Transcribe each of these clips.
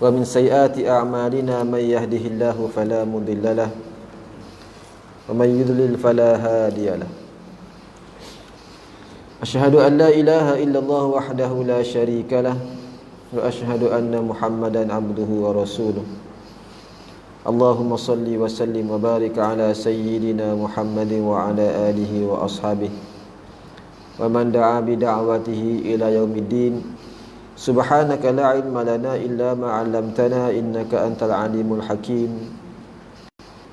ومن سيئات أعمالنا من يهده الله فلا مضل له ومن يضلل فلا هادي له. أشهد أن لا إله إلا الله وحده لا شريك له وأشهد أن محمدا عبده ورسوله. اللهم صل وسلم وبارك على سيدنا محمد وعلى آله وأصحابه ومن دعا بدعوته إلى يوم الدين. سبحانك لا علم لنا إلا ما علمتنا إنك أنت العليم الحكيم.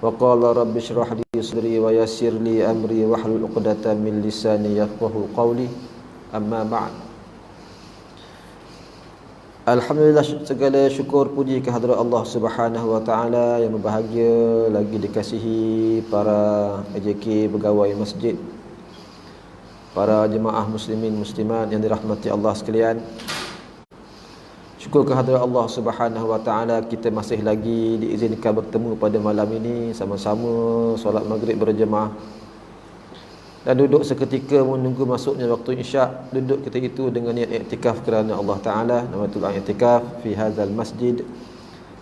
وقال رب اشرح لي صدري ويسر لي أمري واحلل عقدة من لساني يفقهوا قولي. أما بعد. Alhamdulillah, segala syukur puji kehadrat Allah Subhanahu wa taala yang berbahagia lagi dikasihi para AJK pegawai masjid, para jemaah muslimin muslimat yang dirahmati Allah sekalian. Syukur kehadrat Allah Subhanahu wa taala kita masih lagi diizinkan bertemu pada malam ini sama-sama solat maghrib berjemaah dan duduk seketika menunggu masuknya waktu isyak. Duduk ketika itu dengan niat iktikaf kerana Allah Ta'ala. Namatul i'tikaf fi hadzal masjid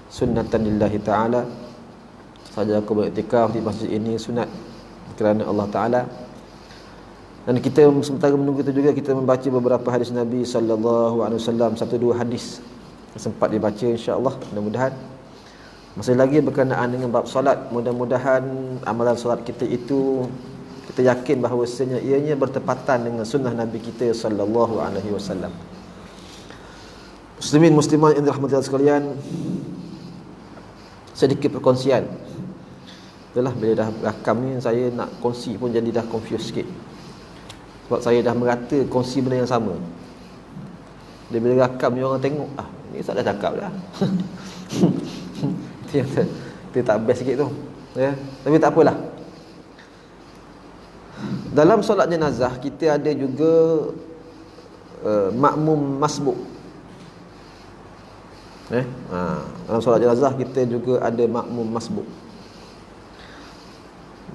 sunnatan lillahi ta'ala. Saja aku beriktikaf di masjid ini sunat kerana Allah Ta'ala. Dan kita sementara menunggu itu juga kita membaca beberapa hadis Nabi sallallahu alaihi wasallam, satu dua hadis sempat dibaca insya-Allah. Mudah-mudahan masih lagi berkenaan dengan bab solat. Mudah-mudahan amalan solat kita itu kita yakin bahawasanya ianya bertepatan dengan sunnah Nabi kita sallallahu alaihi wasallam. Muslimin muslimat yang dirahmati Allah sekalian, sedikit perkongsian. Itulah bila dah rakam ni saya nak kongsi pun jadi dah confused sikit. Sebab saya dah merata kongsi benda yang sama. Dia bila rakam ni orang tengok, ni saya dah cakap dah. Dia tak best sikit tu. Ya, tapi tak apalah. Dalam solat jenazah kita ada juga makmum masbuk. Dalam solat jenazah kita juga ada makmum masbuk.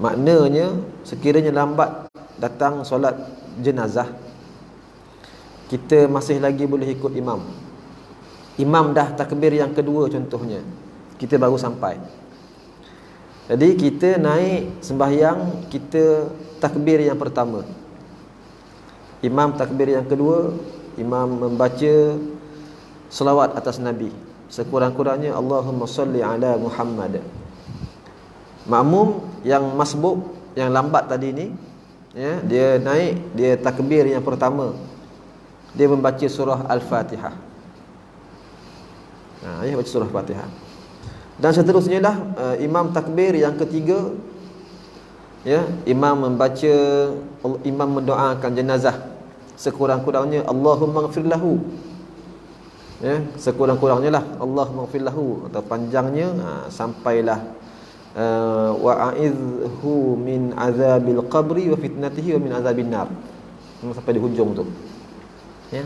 Maknanya sekiranya lambat datang solat jenazah, kita masih lagi boleh ikut imam. Imam dah takbir yang kedua contohnya, kita baru sampai. Jadi kita naik sembahyang, kita takbir yang pertama, imam takbir yang kedua, imam membaca selawat atas Nabi sekurang-kurangnya Allahumma salli ala Muhammad. Makmum yang masbuk, yang lambat tadi ni, ya, dia naik, dia takbir yang pertama, dia membaca surah Al-Fatihah. Ya, baca surah Al-Fatihah. Dan seterusnya lah, imam takbir yang ketiga, ya, imam membaca, imam mendoakan jenazah sekurang-kurangnya Allahumma ighfir lahu. Ya, sekurang-kurangnya lah Allahumma ighfir lahu, atau panjangnya sampailah wa'idhu min azabil qabri wa fitnatihi wa min azabin nar, sampai di hujung tu. Ya.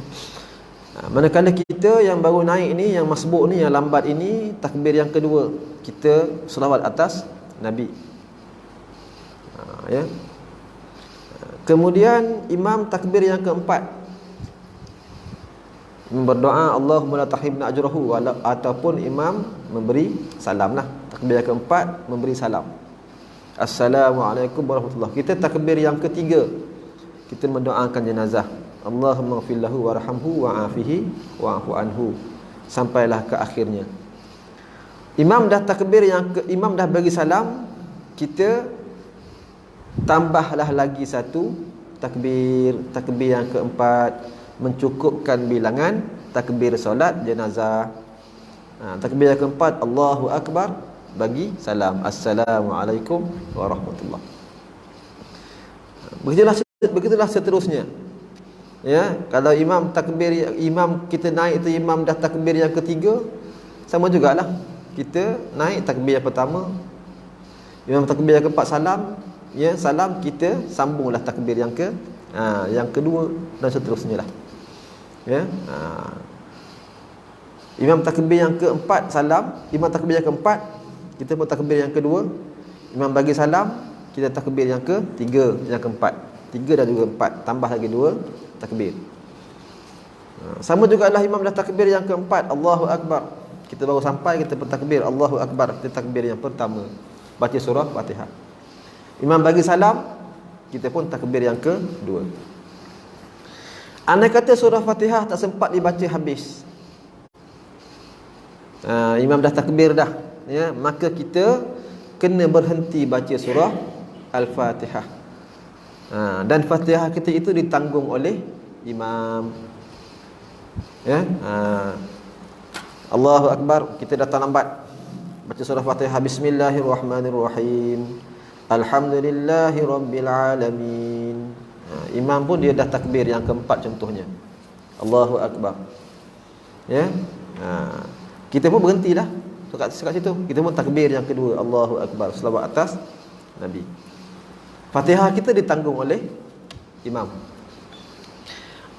Manakala kita yang baru naik ni, yang masbuk ni, yang lambat ini, takbir yang kedua, kita selawat atas Nabi. Ya. Kemudian imam takbir yang keempat, berdoa Allahumma la tahrimna ajrahu, ataupun imam memberi salam lah. Takbir yang keempat memberi salam, Assalamualaikum warahmatullahi. Kita takbir yang ketiga, kita mendoakan jenazah, Allahumma ighfir lahu warhamhu wa'afihi wa'fu anhu, sampailah ke akhirnya. Imam dah takbir imam dah bagi salam, kita tambahlah lagi satu takbir, takbir yang keempat, mencukupkan bilangan takbir solat jenazah. Takbir yang keempat Allahu Akbar, bagi salam, Assalamualaikum warahmatullahi. Begitulah seterusnya. Ya, kalau imam takbir, imam kita naik itu, imam dah takbir yang ketiga, sama jugalah, kita naik takbir yang pertama, imam takbir yang keempat salam, ya, salam, kita sambunglah takbir yang kedua dan seterusnya lah. Ya. Imam takbir yang keempat salam, imam takbir yang keempat, kita pun takbir yang kedua, imam bagi salam, kita takbir yang ketiga, yang keempat. Tiga dan juga empat, tambah lagi dua takbir. Sama jugalah imam dah takbir yang keempat, Allahu Akbar, Kita baru sampai, kita bertakbir Allahu Akbar, kita takbir yang pertama, baca surah Fatihah. Imam bagi salam, kita pun takbir yang kedua. Andai kata surah Fatihah tak sempat dibaca habis, imam dah takbir dah, ya, maka kita kena berhenti baca surah Al-Fatihah. Dan Fatihah kita itu ditanggung oleh imam. Ya, Allahu Akbar, kita datang lambat, baca surah Fatihah, Bismillahirrahmanirrahim, Alhamdulillahi Rabbil Alamin. Imam pun dia dah takbir yang keempat contohnya, Allahu Akbar. Ya, kita pun berhentilah sekat situ, kita pun takbir yang kedua, Allahu Akbar, selawat atas Nabi. Fatihah kita ditanggung oleh imam.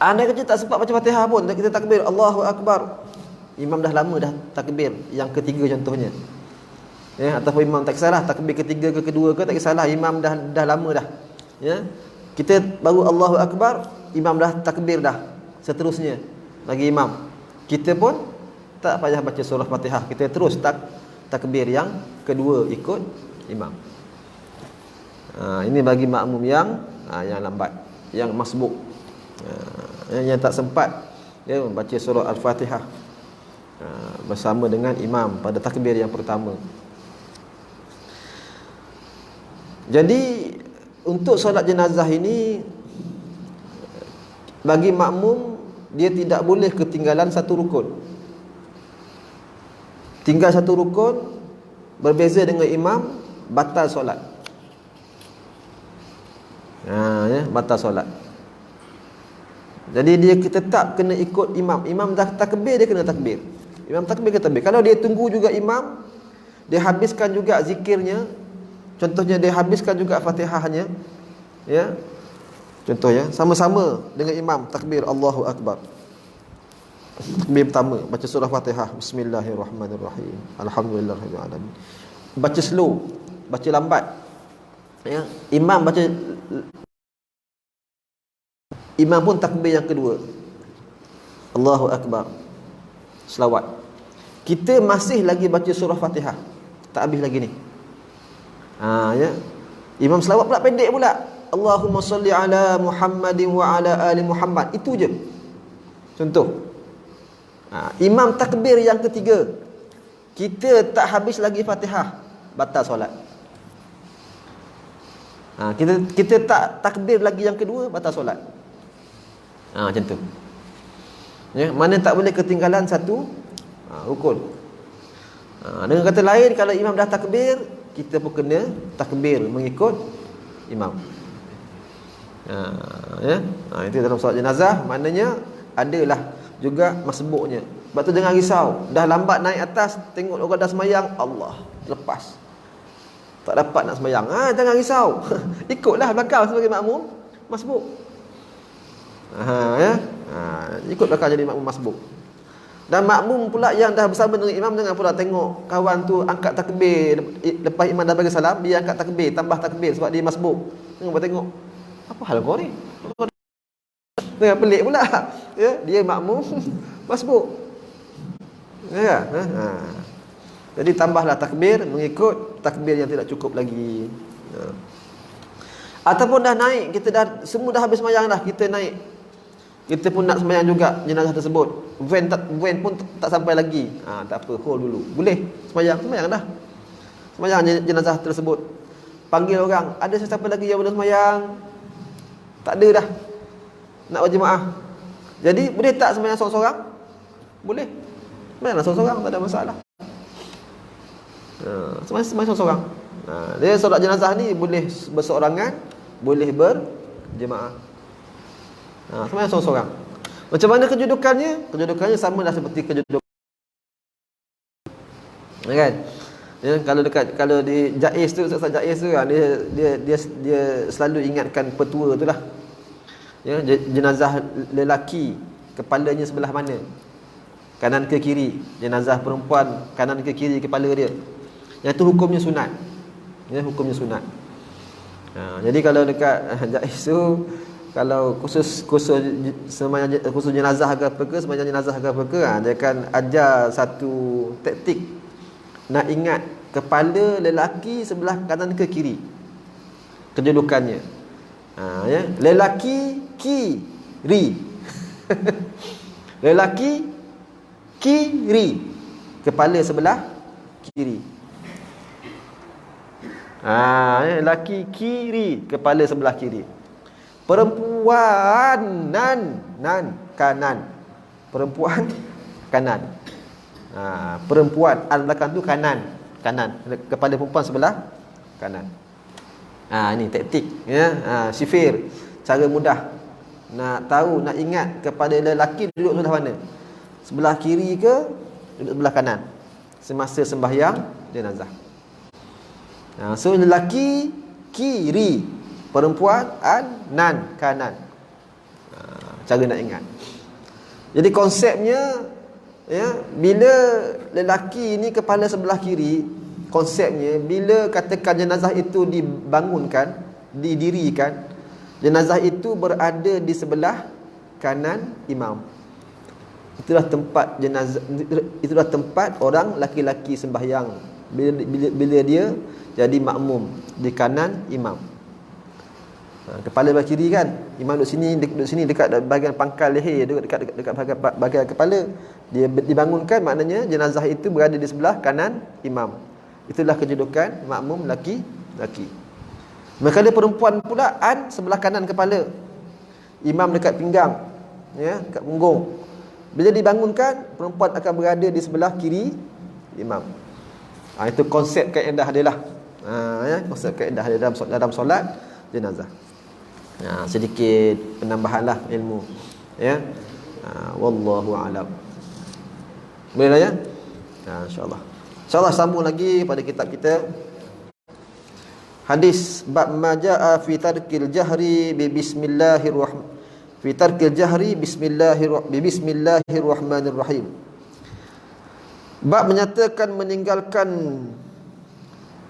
Andai kata tak sempat baca Fatihah pun, kita takbir Allahu Akbar, imam dah lama dah takbir yang ketiga contohnya, ya, ataupun imam tak kisahlah takbir ketiga ke kedua ke, tak kisahlah, imam dah lama dah, ya, kita baru Allahu Akbar, imam dah takbir dah, seterusnya lagi imam, kita pun tak payah baca surah Fatihah, kita terus takbir yang kedua ikut imam. Ini bagi makmum yang lambat, yang masbuk, yang tak sempat, ya, membaca surah Al-Fatihah bersama dengan imam pada takbir yang pertama. Jadi untuk solat jenazah ini, bagi makmum dia tidak boleh ketinggalan satu rukun. Tinggal satu rukun berbeza dengan imam, batal solat. Ya, batal solat. Jadi dia tetap kena ikut imam. Imam dah takbir, dia kena takbir. Imam takbir ke takbir. Kalau dia tunggu juga imam, dia habiskan juga zikirnya, contohnya dia habiskan juga Fatihahnya, ya, contohnya sama-sama dengan imam takbir Allahu Akbar. Takbir pertama baca surah Fatihah, Bismillahirrahmanirrahim, Alhamdulillahirabbil alamin. Baca slow, baca lambat, ya. Imam pun takbir yang kedua, Allahu Akbar, selawat. Kita masih lagi baca surah Fatihah, tak habis lagi ni. Ya. Imam selawat pula pendek pula, Allahumma salli ala Muhammadin wa ala ali Muhammad. Itu je. Contoh. Imam takbir yang ketiga, kita tak habis lagi Fatihah, batal solat. Kita tak takbir lagi yang kedua, batal solat. Macam tu. Ya, mana tak boleh ketinggalan satu rukun. Dengan kata lain, kalau imam dah takbir, kita pun kena takbir mengikut imam. Ya, itu dalam solat jenazah, maknanya adalah juga masbuknya. Sebab tu jangan risau, dah lambat naik atas, tengok orang dah semayang, Allah, lepas, tak dapat nak semayang. Jangan risau. Ikutlah belakang sebagai makmum masbuk. Ya. Ikut belakang jadi makmum masbuk. Dan makmum pula yang dah bersama dengan imam, jangan pula tengok kawan tu angkat takbir, lepas imam dah bagi salam, dia angkat takbir, tambah takbir sebab dia masbuk. Jangan pula tengok, apa hal kau ni? Tengah pelik pula. Ya, dia makmum masbuk. Ya. Jadi tambahlah takbir mengikut takbir yang tidak cukup lagi. Ataupun dah naik, kita dah semua dah habis sembahyang dah, kita naik, kita pun nak sembahyang juga jenazah tersebut. Van pun tak sampai lagi. Tak apa, hold dulu. Boleh sembahyang dah. Sembahyang jenazah tersebut. Panggil orang, ada sesiapa lagi yang belum sembahyang? Tak ada dah. Nak berjemaah. Jadi boleh tak sembahyang seorang-seorang? Boleh. Sembahyanglah seorang-seorang, tak ada masalah. Sembahyang seorang-seorang. Dia solat jenazah ni boleh berseorangan, boleh berjemaah. Sembahyang seorang-seorang. Macam mana kedudukannya? Kedudukannya samalah seperti kedudukan, kan? Ya, kalau di Jaiz tu, Ustaz Jaiz tu, dia selalu ingatkan petua tu lah. Ya, jenazah lelaki kepalanya sebelah mana? Kanan ke kiri. Jenazah perempuan kanan ke kiri kepala dia. Yang tu hukumnya sunat. Ya, hukumnya sunat. Jadi kalau dekat Jaiz tu, Kalau khusus jenazah ke apa ke, sembahyang jenazah ke apa ke, dia akan ajar satu taktik. Nak ingat kepala lelaki sebelah kanan ke kiri, kedudukannya. Ya, lelaki kiri. Lelaki kiri, kepala sebelah kiri. Ya, lelaki kiri, kepala sebelah kiri. Perempuan kanan. Perempuan kanan. Perempuan belakang tu kanan. Kepala perempuan sebelah kanan. Ini taktik, ya. Sifir. Cara mudah nak tahu, nak ingat kepada lelaki duduk sebelah mana. Sebelah kiri ke duduk sebelah kanan semasa sembahyang jenazah. So lelaki kiri, perempuan kanan. Cara nak ingat. Jadi konsepnya, ya, bila lelaki ni kepala sebelah kiri, konsepnya bila katakan jenazah itu dibangunkan, didirikan, jenazah itu berada di sebelah kanan imam. Itulah tempat jenazah, itulah tempat orang laki-laki sembahyang bila dia jadi makmum di kanan imam. Kepala belah kiri kan, imam duduk sini dekat bahagian pangkal leher, dekat bahagian kepala. Dia dibangunkan, maknanya jenazah itu berada di sebelah kanan imam. Itulah kedudukan makmum laki. Maka dia perempuan pula sebelah kanan kepala, imam dekat pinggang, ya, dekat punggung. Bila dibangunkan, perempuan akan berada di sebelah kiri imam. Itu konsep kaedah dia lah. Ya, konsep kaedah dia dalam solat jenazah. Sedikit penambahanlah ilmu, ya. Wallahu a'lam. Boleh lah, ya. InsyaAllah sambung lagi pada kitab kita. Hadis bab majaa fi tarkil jahri bi bismillahirrahmanirrahim. Bab menyatakan meninggalkan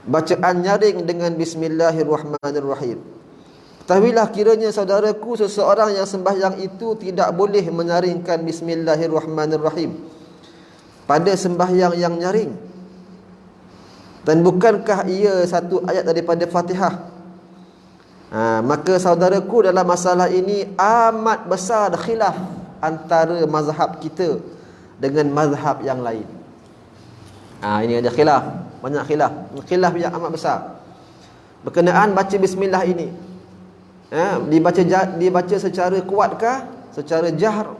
bacaan nyaring dengan bismillahirrahmanirrahim. Ketahuilah kiranya saudaraku, seseorang yang sembahyang itu tidak boleh menyaringkan bismillahirrahmanirrahim pada sembahyang yang nyaring. Dan bukankah ia satu ayat daripada Fatihah? Maka saudaraku, dalam masalah ini amat besar khilaf antara mazhab kita dengan mazhab yang lain. Ini ada khilaf, banyak khilaf yang amat besar berkenaan baca bismillah ini. Dibaca secara kuatkah, secara jahr,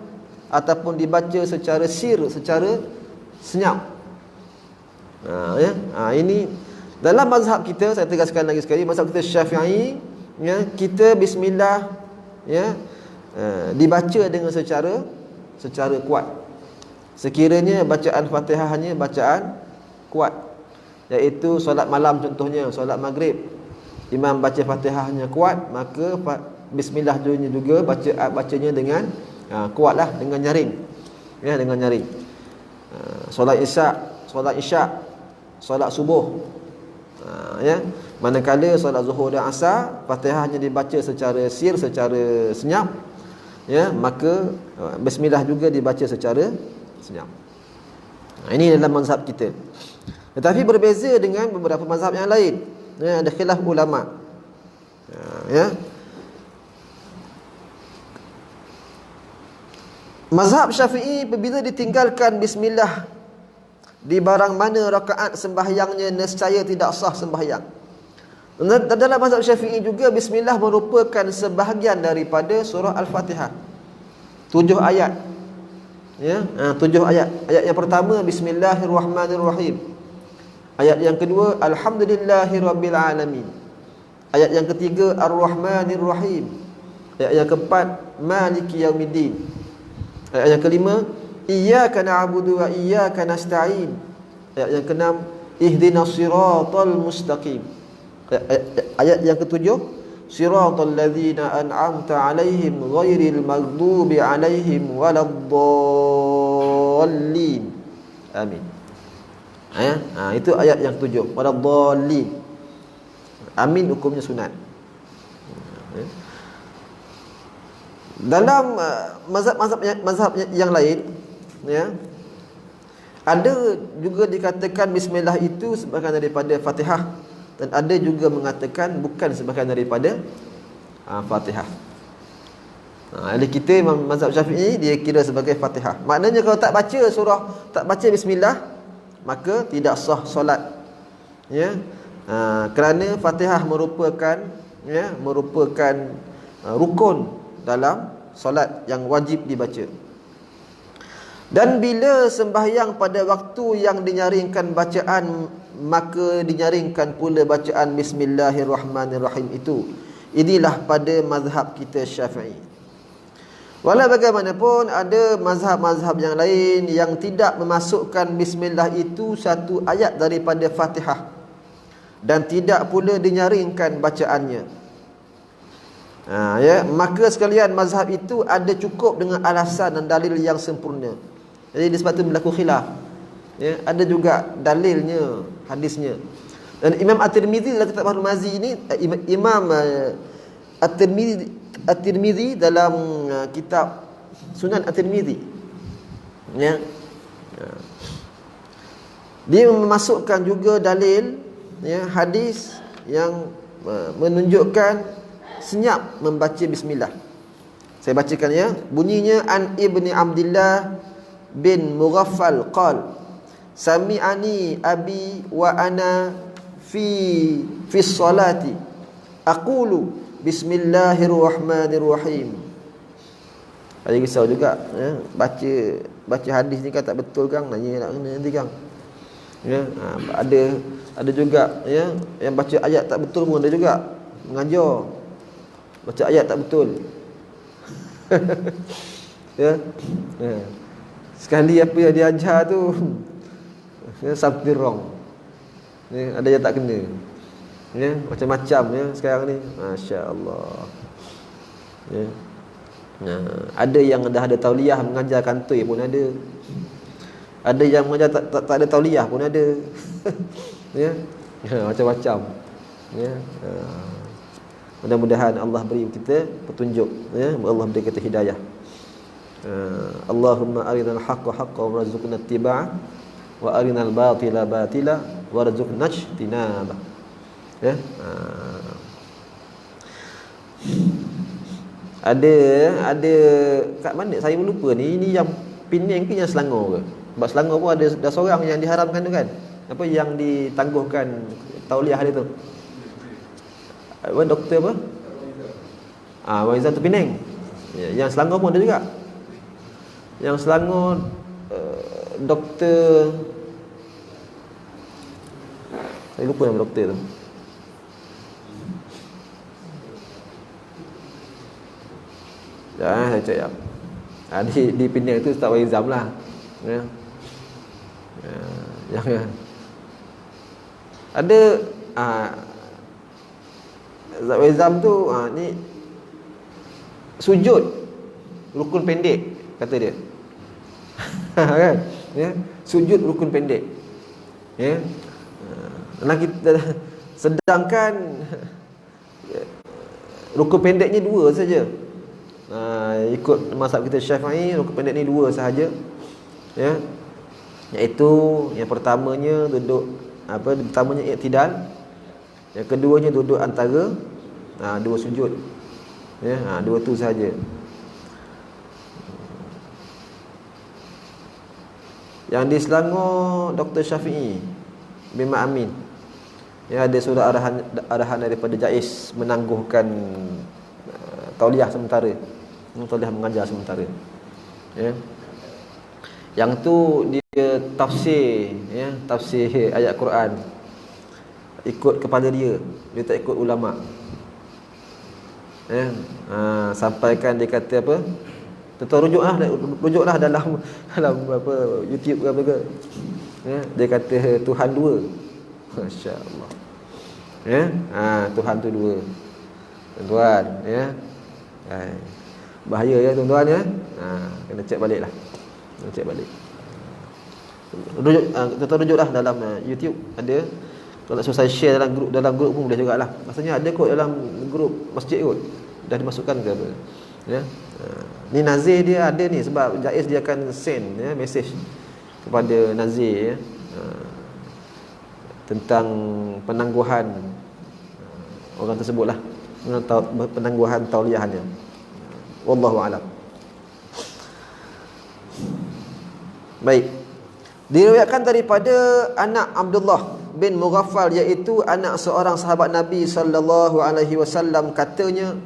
ataupun dibaca secara sir, secara senyap. Ini dalam mazhab kita, saya tegaskan lagi sekali, mazhab kita Syafi'i, ya, kita bismillah, ya, dibaca dengan secara kuat. Sekiranya bacaan Fatihah hanya bacaan kuat, iaitu solat malam contohnya, solat maghrib, imam baca Fatihahnya kuat, maka bismillah juga bacanya dengan kuatlah, dengan nyaring, ya, dengan nyaring. Solat isyak, solat subuh, ya, manakala solat zuhur dan asar, Fatihahnya dibaca secara sir, secara senyap, ya, maka bismillah juga dibaca secara senyap. Ini dalam mazhab kita. Tetapi berbeza dengan beberapa mazhab yang lain, ya, ada khilaf ulama, ya. Mazhab Syafi'i, apabila ditinggalkan bismillah di barang mana rakaat sembahyangnya, nescaya tidak sah sembahyang. Dan dalam mazhab Syafi'i juga, bismillah merupakan sebahagian daripada surah Al-Fatihah. 7 ayat, ya, 7 ayat. Ayat yang pertama bismillahirrahmanirrahim. Ayat yang kedua alhamdulillahirabbilalamin. Ayat yang ketiga ar-rahmanirrahim. Ayat yang keempat maliki yaumiddin. Ayat yang kelima iyyaka na'budu wa iyyaka nasta'in. Ayat yang keenam ihdinas siratal mustaqim. Ayat yang ketujuh siratal ladzina an'amta 'alaihim ghairil maghdubi 'alaihim waladdallin. Amin. Itu ayat yang ketujuh, waladdallin. Amin hukumnya sunat. Dalam mazhab yang lain, ya, ada juga dikatakan bismillah itu sebahagian daripada Fatihah, dan ada juga mengatakan bukan sebahagian daripada Fatihah. Ahli kita mazhab Syafi'i dia kira sebagai Fatihah. Maknanya kalau tak baca surah, tak baca bismillah, maka tidak sah solat. Ya. Kerana Fatihah merupakan rukun dalam solat yang wajib dibaca. Dan bila sembahyang pada waktu yang dinyaringkan bacaan, maka dinyaringkan pula bacaan Bismillahirrahmanirrahim itu. Inilah pada mazhab kita Syafi'i. Walau bagaimanapun, ada mazhab-mazhab yang lain yang tidak memasukkan bismillah itu satu ayat daripada Fatihah, dan tidak pula dinyaringkan bacaannya. Ya, maka sekalian mazhab itu ada cukup dengan alasan dan dalil yang sempurna. Jadi disebab itu berlaku khilaf. Ya, ada juga dalilnya, hadisnya. Dan Imam At-Tirmizi dalam kitab Al-Mazi ini, Imam At-Tirmizi dalam kitab Sunan At-Tirmizi, ya, dia memasukkan juga dalil, ya, hadis yang menunjukkan senyap membaca bismillah. Saya bacakan, ya. Bunyinya, an Ibni Abdillah bin Mughaffal qal sami'ani abi wa ana fi salati aqulu bismillahirrahmanirrahim. Ada risau juga, ya. Baca hadis ni kan tak betul kan, nanya nak kena nanti kan. Ya, ada juga, ya, yang baca ayat tak betul pun ada juga, mengajar baca ayat tak betul. Ya. Sekali apa yang dia ajar tu, ya, something wrong. Ya, ada yang tak kena. Ya, macam-macam, ya, sekarang ni. Masya-Allah. Ya. Ada yang dah ada tauliyah mengajar kantoi pun ada. Ada yang mengajar tak ada tauliyah pun ada. Ya. Macam-macam. Ya. Mudah-mudahan Allah beri kita petunjuk, ya, Allah beri kita hidayah. Allahumma arinal haqqa haqqan warzuqna ittiba'ah wa arinal batila batila warzuqna ijtinabah. Ya. Ada kat mana saya lupa ni, ini yang Penang ke yang Selangor ke? Sebab Selangor pun ada dah seorang yang diharamkan tu kan. Apa yang ditangguhkan tauliah dia tu? Doktor apa? Waizah tu Penang. Ya, yang Selangor pun ada juga. Yang Selangor doktor, saya lupa nama doktor tu. Saya cakap di Penang tu Ustaz Waizam lah, ya. Yang ada Ustaz Waizam tu ni sujud rukun pendek kata dia. Kan? Ya, sujud rukun pendek. Ya. Sedangkan rukun pendeknya dua saja. Ikut mazhab kita Syafi'i, rukun pendek ni dua sahaja. Ya. Iaitu yang pertamanya pertamanya i'tidal. Yang keduanya duduk antara dua sujud. Ya, dua tu saja. Yang di Selangor Dr. Syafi'i bin Ma'amin, ya, ada surat arahan daripada Jais menangguhkan tauliah sementara, tauliah mengajar sementara. Ya. Yang tu dia tafsir, ya, tafsir ayat Quran ikut kepala dia tak ikut ulama. Ya. Sampaikan dia kata apa? Rujuklah dalam apa YouTube ke apa ke. Ya, dia kata Tuhan dua. Masya-Allah. Ya, Tuhan tu dua. Tuan-tuan, ya. Bahaya ya tuan-tuan, ya. Kena cek baliklah. Kena cek balik. Rujuklah dalam YouTube ada. Kalau saya share dalam grup pun boleh jugalah. Maksudnya ada kot dalam grup masjid kot. Dah dimasukkan ke apa. Ya. Ni nazir dia ada ni sebab Jaiz dia akan send ya message kepada nazir ya. Tentang penangguhan orang tersebutlah. Penangguhan tauliahannya. Wallahu a'lam. Baik. Diriwayatkan daripada anak Abdullah bin Mughaffal, iaitu anak seorang sahabat Nabi sallallahu alaihi wasallam, katanya,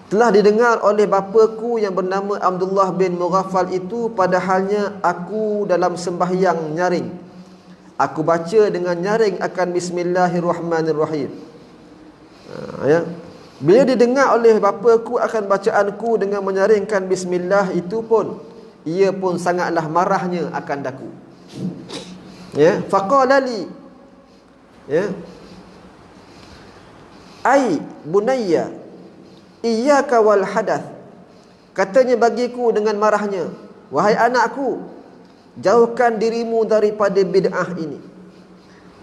telah didengar oleh bapaku yang bernama Abdullah bin Mughaffal itu, padahalnya aku dalam sembahyang nyaring, aku baca dengan nyaring akan Bismillahirrahmanirrahim. Ya. Bila didengar oleh bapaku akan bacaanku dengan menyaringkan Bismillah itu pun, ia pun sangatlah marahnya akan daku. Ya, faqala li, ya, ai bunayya iyyaka wal hadath, katanya bagiku dengan marahnya, wahai anakku, jauhkan dirimu daripada bid'ah ini.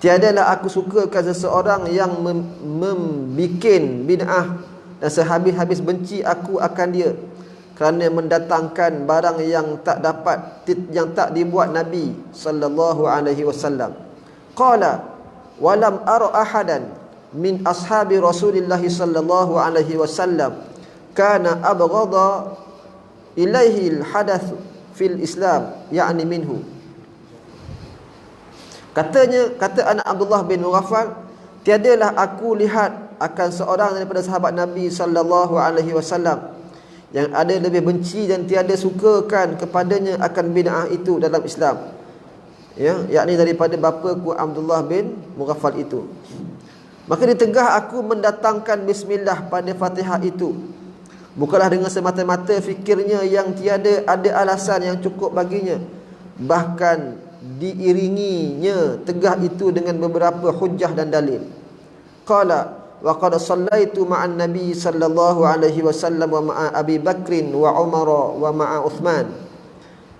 Tiadalah aku sukakan seseorang yang membikin bid'ah, dan sehabis-habis benci aku akan dia, kerana mendatangkan barang yang tak dibuat Nabi sallallahu alaihi wasallam. Qala walam ara ahadan min ashabi Rasulillah sallallahu alaihi wasallam kana abghadha ilaihi al-hadath fil Islam, yakni minhu. Kata anak Abdullah bin Mughaffal, tiadalah aku lihat akan seorang daripada sahabat Nabi sallallahu alaihi wasallam yang ada lebih benci dan tiada sukakan kepadanya akan bid'ah itu dalam Islam, ya, yakni daripada bapaku Abdullah bin Mughaffal itu. Maka ditegah aku mendatangkan bismillah pada Fatihah itu, bukanlah dengan semata-mata fikirnya yang tiada ada alasan yang cukup baginya, bahkan diiringinya tegah itu dengan beberapa hujjah dan dalil. Qala wa qad sallaitu ma'an nabi sallallahu alaihi wasallam wa ma'a Abi Bakrin wa Umar wa ma'a Uthman.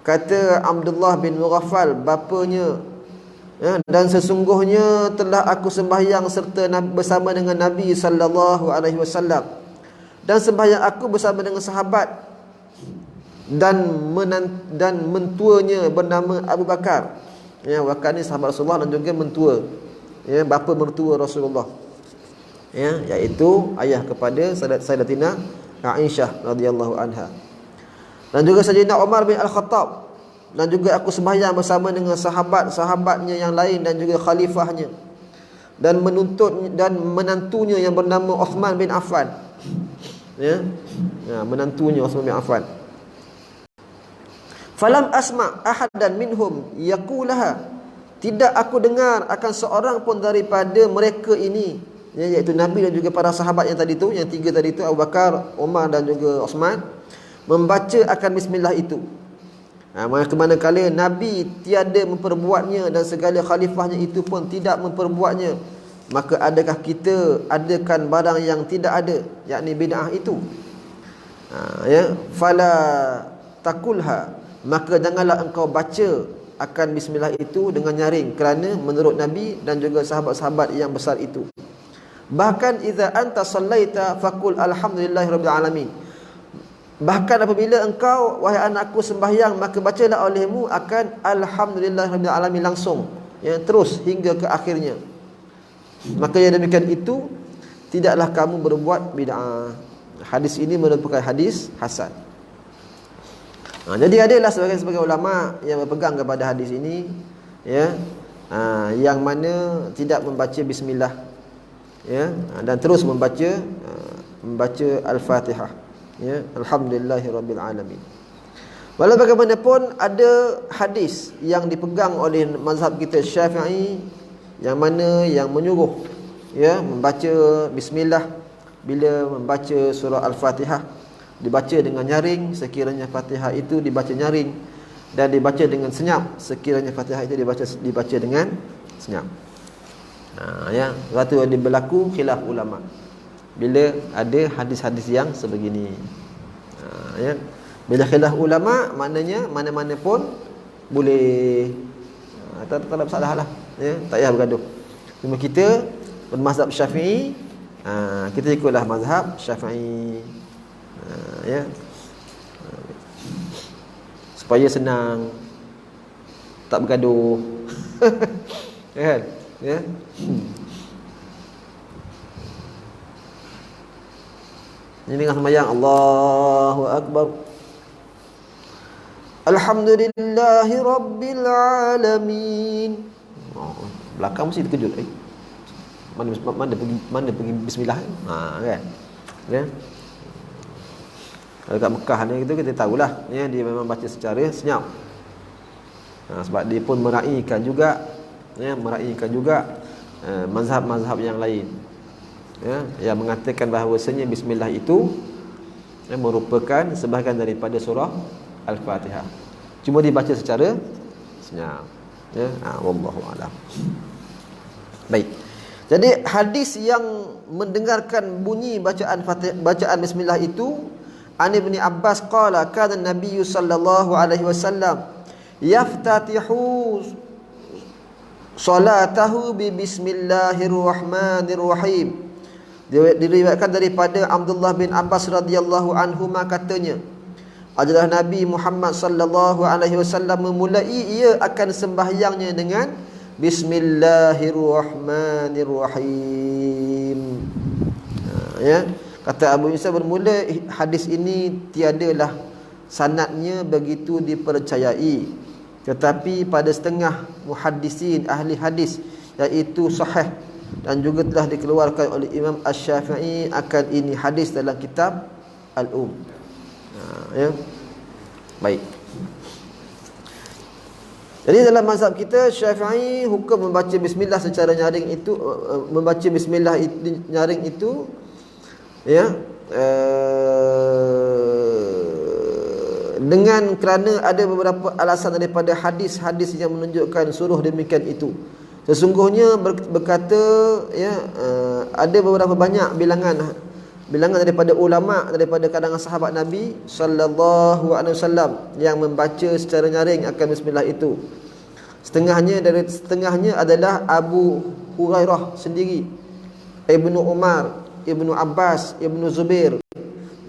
Kata Abdullah bin Mughaffal, bapanya, ya, dan sesungguhnya telah aku sembahyang serta bersama dengan Nabi sallallahu alaihi wasallam, dan sembahyang aku bersama dengan sahabat dan mentuanya bernama Abu Bakar. Ya, Bakar ni sahabat Rasulullah dan juga mentua, ya, bapa mertua Rasulullah, ya, iaitu ayah kepada Sayyidatina Aisyah radhiyallahu anha. Dan juga Sayyidina Umar bin Al-Khattab, dan juga aku sembahyang bersama dengan sahabat-sahabatnya yang lain dan juga khalifahnya, dan menantunya yang bernama Uthman bin Affan, ya, menantunya Uthman bin Affan. Falam asma' ahadan minhum yaqulaha, tidak aku dengar akan seorang pun daripada mereka ini, ya, iaitu Nabi dan juga para sahabat yang tadi tu, yang tiga tadi tu, Abu Bakar, Umar dan juga Uthman, membaca akan bismillah itu. Manakala Nabi tiada memperbuatnya dan segala khalifahnya itu pun tidak memperbuatnya, maka adakah kita adakan barang yang tidak ada, yakni bid'ah itu? Ya, fala takulha, maka janganlah engkau baca akan bismillah itu dengan nyaring, kerana menurut Nabi dan juga sahabat-sahabat yang besar itu. Bahkan idza anta sallaita faqul alhamdulillahirabbil alamin, bahkan apabila engkau, wahai anakku, sembahyang, maka bacalah olehmu akan alhamdulillahirabbil alamin langsung, ya, terus hingga ke akhirnya. Maka yang demikian itu tidaklah kamu berbuat bid'ah. Hadis ini merupakan hadis hasan. Jadi adalah sebagai ulama yang berpegang kepada hadis ini, ya, yang mana tidak membaca bismillah, ya, dan terus membaca Al-Fatihah, ya, alhamdulillahirabbil alamin. Walau bagaimanapun ada hadis yang dipegang oleh mazhab kita Syafi'i yang mana yang menyuruh, ya, membaca bismillah bila membaca surah Al-Fatihah, dibaca dengan nyaring sekiranya Fatihah itu dibaca nyaring, dan dibaca dengan senyap sekiranya Fatihah itu dibaca dengan senyap. Ya, waktu yang berlaku khilaf ulama bila ada hadis-hadis yang sebegini. Ya, bila khilaf ulama maknanya mana-mana pun boleh, tak ada masalah lah, ya, tak payah bergaduh. Cuma kita bermazhab Syafi'i, kita ikutlah mazhab Syafi'i. Ya, supaya senang, tak bergaduh. Kan? Ya. Ini dengan sembahyang Allahu Akbar. Alhamdulillahi Rabbil Alamin. Belakang mesti terkejut. Mana pergi bismillah. Kan? Ya. Kalau kat Mekah ni kita tahulah, ya, dia memang baca secara senyap. Sebab dia pun meraihkan juga, ya, mazhab-mazhab yang lain, ya, yang mengatakan bahawasanya bismillah itu, ya, merupakan sebahagian daripada surah Al-Fatihah. Cuma dibaca secara senyap, ya. Wallahu a'lam. Baik. Jadi hadis yang mendengarkan bunyi bacaan bismillah itu, An Ibni Abbas qala kana Nabi sallallahu alaihi wasallam yaftatihu salatahu bi bismillahirrahmanirrahim. Diriwayatkan daripada Abdullah bin Abbas radhiyallahu anhuma, katanya adalah Nabi Muhammad sallallahu alaihi wasallam memulai ia akan sembahyangnya dengan bismillahirrahmanirrahim. Ya, kata Abu Isa, bermula hadis ini tiadalah sanadnya begitu dipercayai, tetapi pada setengah muhaddisin ahli hadis iaitu sahih dan juga telah dikeluarkan oleh Imam Asy-Syafi'i akan ini hadis dalam kitab Al-Um. Ya. Baik. Jadi dalam mazhab kita Syafi'i, hukum membaca bismillah secara nyaring itu, membaca bismillah nyaring itu, ya, dengan kerana ada beberapa alasan daripada hadis-hadis yang menunjukkan suruh demikian itu. Sesungguhnya berkata, ya, ada beberapa banyak bilangan daripada ulama, daripada kalangan sahabat Nabi sallallahu alaihi wasallam yang membaca secara nyaring akan bismillah itu. Setengahnya adalah Abu Hurairah sendiri, Ibnu Umar, Ibnu Abbas, Ibnu Zubair,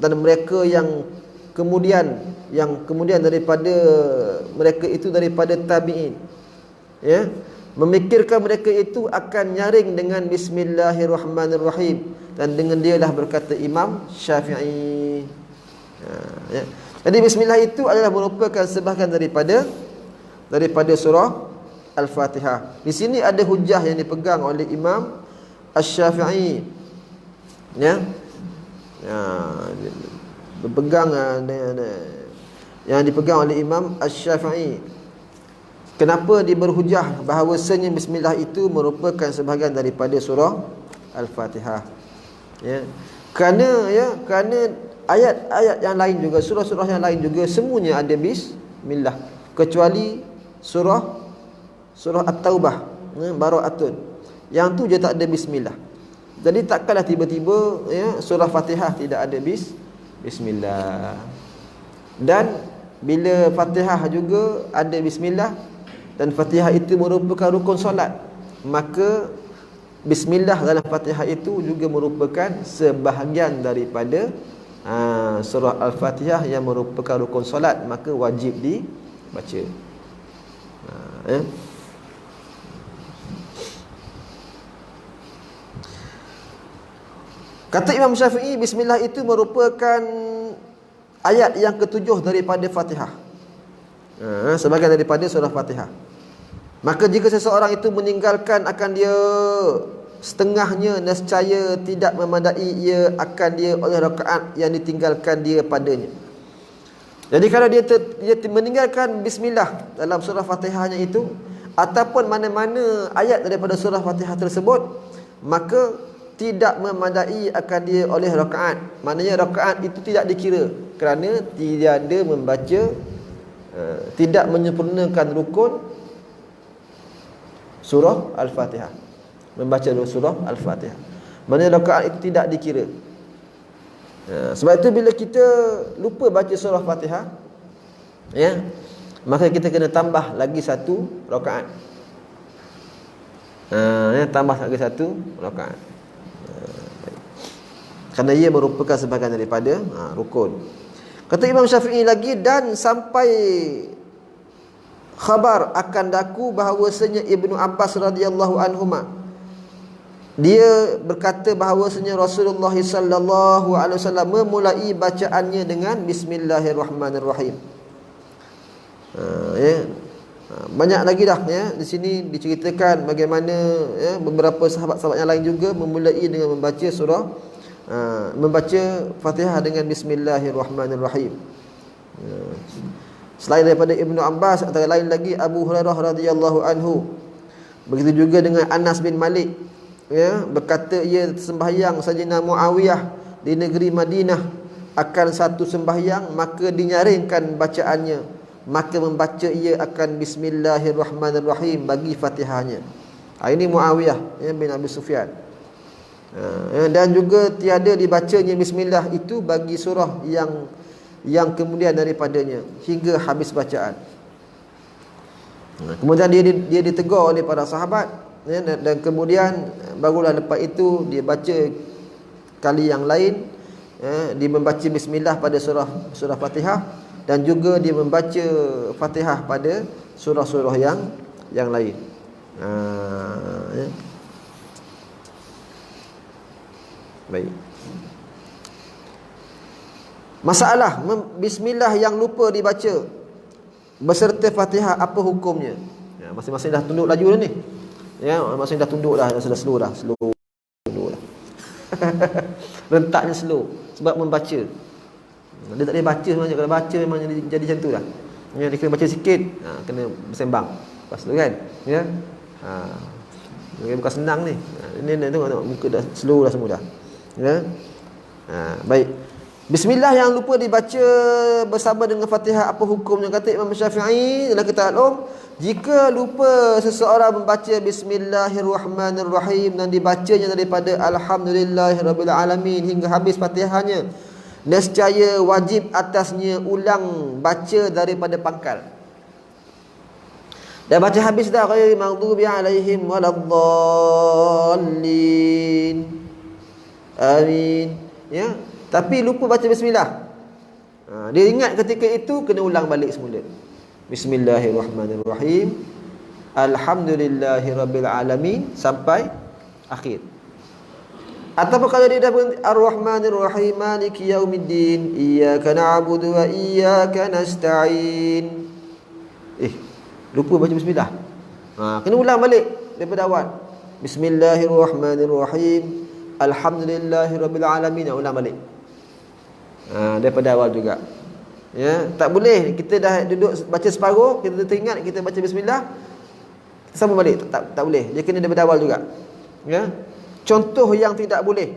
dan mereka yang kemudian daripada mereka itu daripada tabi'in, ya, memikirkan mereka itu akan nyaring dengan bismillahirrahmanirrahim, dan dengan dialah berkata Imam Syafi'i. Ya. Jadi bismillah itu adalah merupakan sebahagian daripada surah Al-Fatihah. Di sini ada hujah yang dipegang oleh Imam Asy-Syafi'i, ya, yang dipegang oleh Imam Asy-Syafi'i. Kenapa dia berhujah bahawasanya bismillah itu merupakan sebahagian daripada surah Al-Fatihah? Ya. Kerana ayat-ayat yang lain juga, surah-surah yang lain juga semuanya ada bismillah, kecuali surah At-Taubah, Bara'atun, yang tu je tak ada bismillah. Jadi takkanlah tiba-tiba, ya, surah Fatihah tidak ada bismillah. Dan bila Fatihah juga ada bismillah, dan Fatihah itu merupakan rukun solat, maka bismillah dalam Fatihah itu juga merupakan sebahagian daripada surah Al-Fatihah yang merupakan rukun solat, maka wajib dibaca. Ya. Kata Imam Syafi'i, bismillah itu merupakan ayat yang ketujuh daripada Fatihah, sebahagian daripada surah Fatihah. Maka jika seseorang itu meninggalkan akan dia setengahnya, nescaya tidak memadai ia akan dia oleh rakaat yang ditinggalkan dia padanya. Jadi kalau dia meninggalkan bismillah dalam surah Fatihahnya itu, ataupun mana-mana ayat daripada surah Fatihah tersebut, maka tidak memadai akan dia oleh rakaat. Maknanya rakaat itu tidak dikira, kerana tidak ada membaca, tidak menyempurnakan rukun surah Al-Fatihah, membaca surah Al-Fatihah. Maknanya rakaat itu tidak dikira. Sebab itu bila kita lupa baca surah Fatihah, ya, maka kita kena tambah lagi satu rakaat. Ya, tambah lagi satu rakaat. kerana ia merupakan sebahagian daripada rukun. Kata Imam Syafi'i lagi, dan sampai khabar akan daku bahawasanya Ibnu Abbas radhiyallahu anhuma, dia berkata bahawasanya Rasulullah sallallahu alaihi wasallam memulai bacaannya dengan bismillahirrahmanirrahim. Banyak lagi dah ya, di sini diceritakan bagaimana ya, beberapa sahabat-sahabat yang lain juga memulai dengan membaca surah membaca Fatihah dengan bismillahirrahmanirrahim. Selain daripada Ibnu Abbas, antara lain lagi Abu Hurairah radhiyallahu anhu. Begitu juga dengan Anas bin Malik, ya, berkata ia sembahyang Sayyidina Muawiyah di negeri Madinah akan satu sembahyang, maka dinyaringkan bacaannya, maka membaca ia akan bismillahirrahmanirrahim bagi Fatihahnya. Ini Muawiyah ya, bin Abi Sufyan. Dan juga tiada dibacanya bismillah itu bagi surah yang kemudian daripadanya hingga habis bacaan. Kemudian dia ditegur oleh para sahabat ya, dan kemudian barulah lepas itu dia baca kali yang lain ya, dia membaca bismillah pada surah Fatihah, dan juga dia membaca Fatihah pada surah-surah yang lain. Ya. Baik. Masalah bismillah yang lupa dibaca beserta Fatihah, apa hukumnya? Ya, masing-masing dah tunduk laju dah ni. Ya, masing-masing dah tunduk dah, sudah slow dah, tunduk dah. Rentaknya slow sebab membaca. Dia tak boleh baca sebenarnya. Kalau baca memang jadi macam tu dah. Ya, dia kena baca sikit, kena bersembang. Lepas tu kan, ya. Bukan senang ni. Ini tengok muka dah slow dah semua dah. Ya. Baik. Bismillah yang lupa dibaca bersama dengan Fatihah, apa hukumnya? Kata Imam Syafi'i dalam kitab Al-Um, jika lupa seseorang membaca bismillahirrahmanirrahim dan dibacanya daripada alhamdulillahirabbil alamin hingga habis Fatihahnya, nescaya wajib atasnya ulang baca daripada pangkal. Dah baca habis dah, ghairil maghdubi alaihim waladdallin, amin, ya, tapi lupa baca bismillah. Dia ingat ketika itu, kena ulang balik semula. Bismillahirrahmanirrahim, alhamdulillahirabbil alamin sampai akhir. Ataupun kalau dia dah berhenti, ar-rahmanir-rahim maliki yaumiddin iyyaka na'budu wa iyyaka nasta'in, lupa baca bismillah, kena ulang balik daripada awal. Bismillahirrahmanirrahim, alhamdulillahirabbil alamin, ulang balik daripada awal juga. Ya, tak boleh kita dah duduk baca separuh, kita teringat kita baca bismillah, kita sambung balik, tak boleh. Dia kena daripada awal juga. Ya. Contoh yang tidak boleh,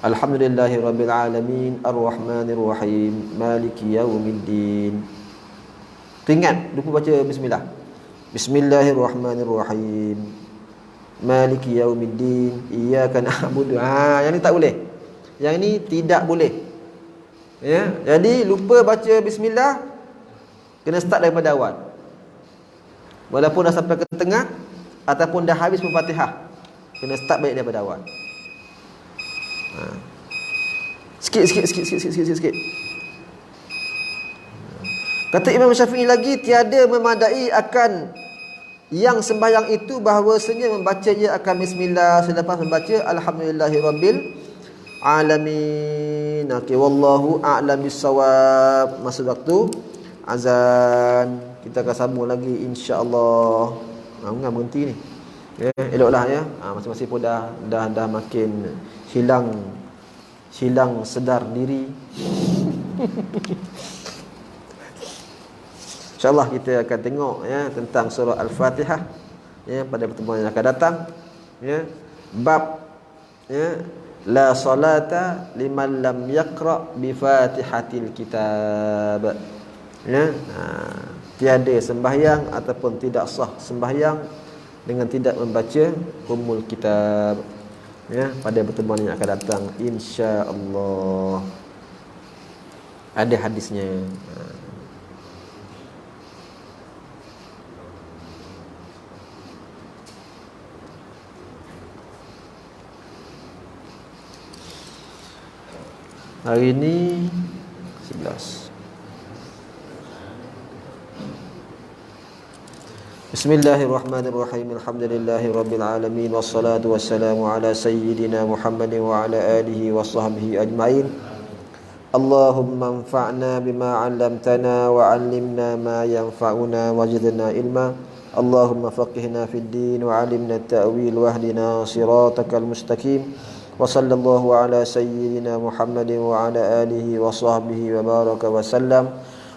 alhamdulillahirabbil alamin arrahmanirrahim maliki yaumiddin, teringat lupa baca bismillah. Bismillahirrahmanirrahim maliki yaumiddin iyyaka na'budu. Yang ni tak boleh. Yang ni tidak boleh. Ya, jadi lupa baca bismillah, kena start daripada awal. Walaupun dah sampai ke tengah ataupun dah habis Fatihah, kena start balik daripada awal. Sikit. Kata Imam Syafi'i lagi, tiada memadai akan yang sembahyang itu bahawasanya membaca ia akan bismillah selepas membaca alhamdulillahirabbil alamin. Okey, wallahu a'lam bissawab. Masa waktu azan kita akan sambung lagi insya-Allah. Enggak berhenti ni. Ya, eloklah ya. Masing-masing pun dah makin hilang sedar diri. InsyaAllah kita akan tengok ya tentang surah Al-Fatihah ya pada pertemuan yang akan datang. Ya, bab ya la salata liman lam yaqra bi Fatihatil kitab. Ya, tiada sembahyang ataupun tidak sah sembahyang dengan tidak membaca Ummul Kitab. Ya, pada pertemuan yang akan datang insya-Allah. Ada hadisnya. Hari ini 11. Bismillahirrahmanirrahim. Alhamdulillahi rabbil alamin, wassalatu wassalamu ala sayyidina Muhammadin wa ala alihi wa sahbihi ajma'in. Allahumma anfa'na bima 'allamtana wa 'allimna ma yanfa'una wazidna ilma. Allahumma faqihna fid din wa 'allimna at-ta'wil wahdina siratakal mustaqim. Wa sallallahu ala sayyidina Muhammadin wa ala alihi wa sahbihi wa baraka wa sallam.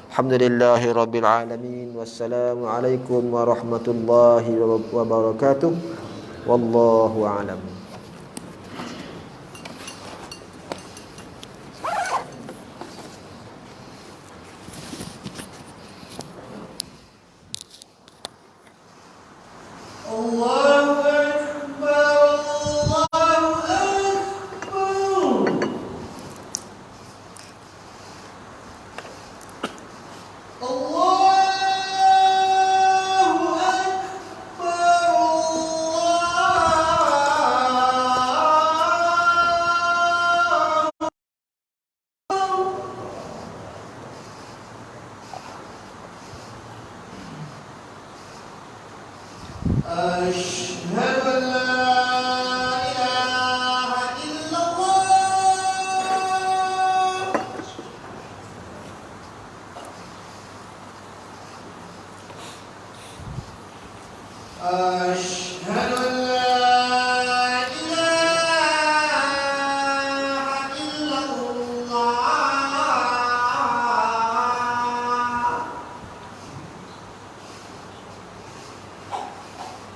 Alhamdulillahi rabbil alamin. Wassalamu alaikum warahmatullahi wabarakatuh. Wallahu a'lam. أشهد